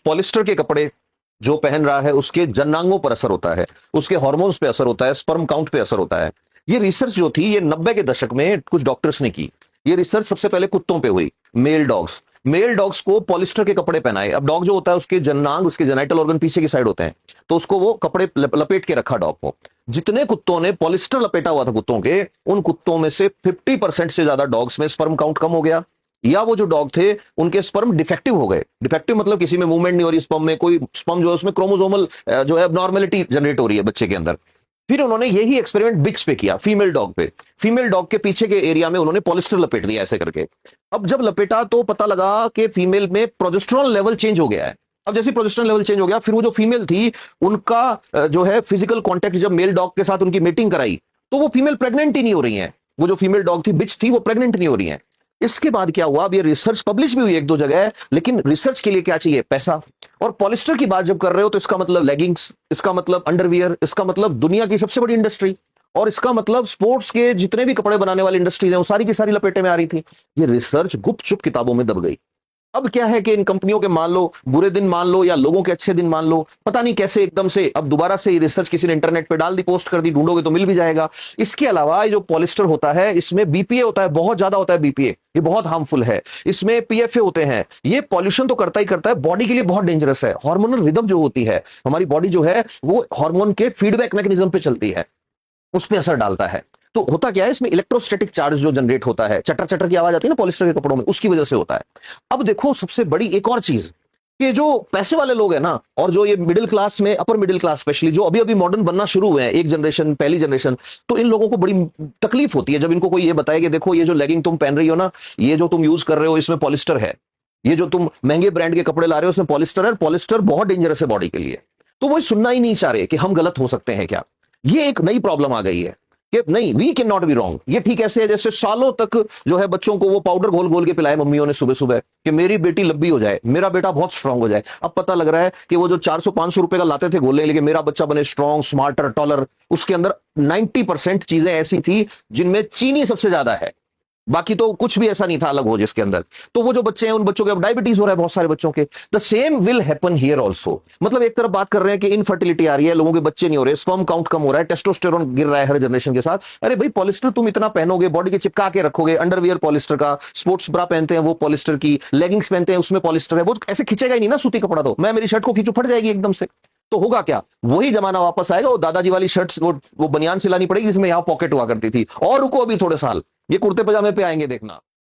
Polyester के कपड़े जो पहन रहा है उसके जनांगों पर असर होता है, उसके हार्मोन्स पे असर होता है, स्पर्म काउंट पे असर होता है। ये रिसर्च जो थी ये 90 के दशक में कुछ डॉक्टर्स ने की। ये रिसर्च सबसे पहले कुत्तों पे हुई, मेल डॉग्स को पॉलिस्टर के कपड़े पहनाए। अब डॉग जो होता है उसके जनांग, उसके जेनाइटल ऑर्गन पीछे की साइड होते हैं, तो उसको वो कपड़े लपेट के रखा डॉग को। जितने कुत्तों ने पॉलिस्टर लपेटा हुआ था कुत्तों के, उन कुत्तों में से 50% से ज्यादा डॉग्स में स्पर्म काउंट कम हो गया, या वो जो डॉग थे उनके स्पर्म डिफेक्टिव हो गए। डिफेक्टिव मतलब किसी में मूवमेंट नहीं हो रही स्पर्म में, कोई स्पर्म जो है उसमें क्रोमोसोमल जो है एबनॉर्मेलिटी जनरेट हो रही है बच्चे के अंदर। फिर उन्होंने यही एक्सपेरिमेंट बिग्स पे किया, फीमेल डॉग पे। फीमेल डॉग के पीछे के एरिया में उन्होंने पॉलिस्टर लपेट दिया ऐसे करके। अब जब लपेटा तो पता लगा कि फीमेल में प्रोजेस्टेरॉन लेवल चेंज हो गया है। अब जैसे प्रोजेस्टेरॉन लेवल चेंज हो गया, फिर वो जो फीमेल थी उनका जो है फिजिकल कांटेक्ट जब मेल डॉग के साथ उनकी मीटिंग कराई, तो वो फीमेल प्रेग्नेंट ही नहीं हो रही है। वो जो फीमेल डॉग थी, बिच थी, वो प्रेग्नेंट नहीं हो रही है। इसके बाद क्या हुआ, अब ये रिसर्च पब्लिश भी हुई एक दो जगह, लेकिन रिसर्च के लिए क्या चाहिए, पैसा। और पॉलिस्टर की बात जब कर रहे हो तो इसका मतलब लेगिंग्स, इसका मतलब अंडरवियर, इसका मतलब दुनिया की सबसे बड़ी इंडस्ट्री, और इसका मतलब स्पोर्ट्स के जितने भी कपड़े बनाने वाली इंडस्ट्रीज हैं वो सारी की सारी लपेटे में आ रही थी। ये रिसर्च गुप्त चुप किताबों में दब गई। अब क्या है कि इन कंपनियों के मान लो बुरे दिन मान लो या लोगों के अच्छे दिन मान लो, पता नहीं कैसे एकदम से अब दोबारा से ये रिसर्च किसी ने इंटरनेट पे डाल दी, पोस्ट कर दी, ढूंढोगे तो मिल भी जाएगा। इसके अलावा ये जो पॉलिस्टर होता है इसमें बीपीए होता है, बहुत ज्यादा होता है बीपीए, ये बहुत हार्मफुल है। इसमें पीएफए होते हैं, ये पॉल्यूशन तो करता ही करता है, बॉडी के लिए बहुत डेंजरस है। हार्मोनल रिदम जो होती है, हमारी बॉडी जो है वो हार्मोन के फीडबैक मैकेनिज्म पे चलती है, उस पर असर डालता है। तो होता क्या है, इसमें इलेक्ट्रोस्टैटिक चार्ज जो जनरेट होता है, चटर चटर की आवाज आती है ना पॉलिस्टर के कपड़ों में, उसकी वजह से होता है। अब देखो सबसे बड़ी एक और चीज, कि जो पैसे वाले लोग हैं ना, और जो ये मिडिल क्लास में, अपर मिडिल क्लास स्पेशली, जो अभी अभी मॉडर्न बनना शुरू हुए हैं, एक जनरेशन, पहली जनरेशन, तो इन लोगों को बड़ी तकलीफ होती है जब इनको कोई ये बताए कि देखो ये जो लेगिंग तुम पहन रही हो ना, ये जो तुम यूज कर रहे हो इसमें पॉलिस्टर है, ये जो तुम महंगे ब्रांड के कपड़े ला रहे हो उसमें पॉलिस्टर है, पॉलिस्टर बहुत डेंजरस है बॉडी के लिए। तो वो सुनना ही नहीं चाह रहे कि हम गलत हो सकते हैं क्या। ये एक नई प्रॉब्लम आ गई है कि नहीं, we can not be wrong. ये ठीक ऐसे है जैसे सालों तक जो है बच्चों को वो पाउडर घोल घोल के पिलाए मम्मियों ने सुबह सुबह कि मेरी बेटी लंबी हो जाए, मेरा बेटा बहुत स्ट्रांग हो जाए। अब पता लग रहा है कि वो जो 400-500 रुपए का लाते थे घोलने, लेकिन मेरा बच्चा बने स्ट्रांग, स्मार्टर, टॉलर, उसके अंदर 90% चीजें ऐसी थी जिनमें चीनी सबसे ज्यादा है, बाकी तो कुछ भी ऐसा नहीं था अलग हो जिसके अंदर। तो वो जो बच्चे हैं उन बच्चों के अब डायबिटीज हो रहा है बहुत सारे बच्चों के। The same will happen here also. मतलब एक तरफ बात कर रहे हैं कि इनफर्टिलिटी आ रही है, लोगों के बच्चे नहीं हो रहे, स्पर्म काउंट कम हो रहा है, टेस्टोस्टेरोन गिर रहा है हर जनरेशन के साथ। अरे भाई पॉलिस्टर तुम इतना पहनोगे, बॉडी के चिपका के रखोगे, अंडरवियर पॉलिस्टर का, स्पोर्ट्स ब्रा पहनते हैं वो पॉलिस्टर की, लेगिंग्स पहनते हैं उसमें पॉलिस्टर है, वो ऐसे खिंचेगा ही नहीं ना सूती कपड़ा। तो मैं मेरी शर्ट को खींचू फट जाएगी एकदम से। तो होगा क्या, वही जमाना वापस आएगा, वो दादाजी वाली शर्ट्स, वो बनियान सिलानी पड़ेगी जिसमें यहां पॉकेट हुआ करती थी। और रुको अभी थोड़े साल, ये कुर्ते पजामे पे आएंगे देखना।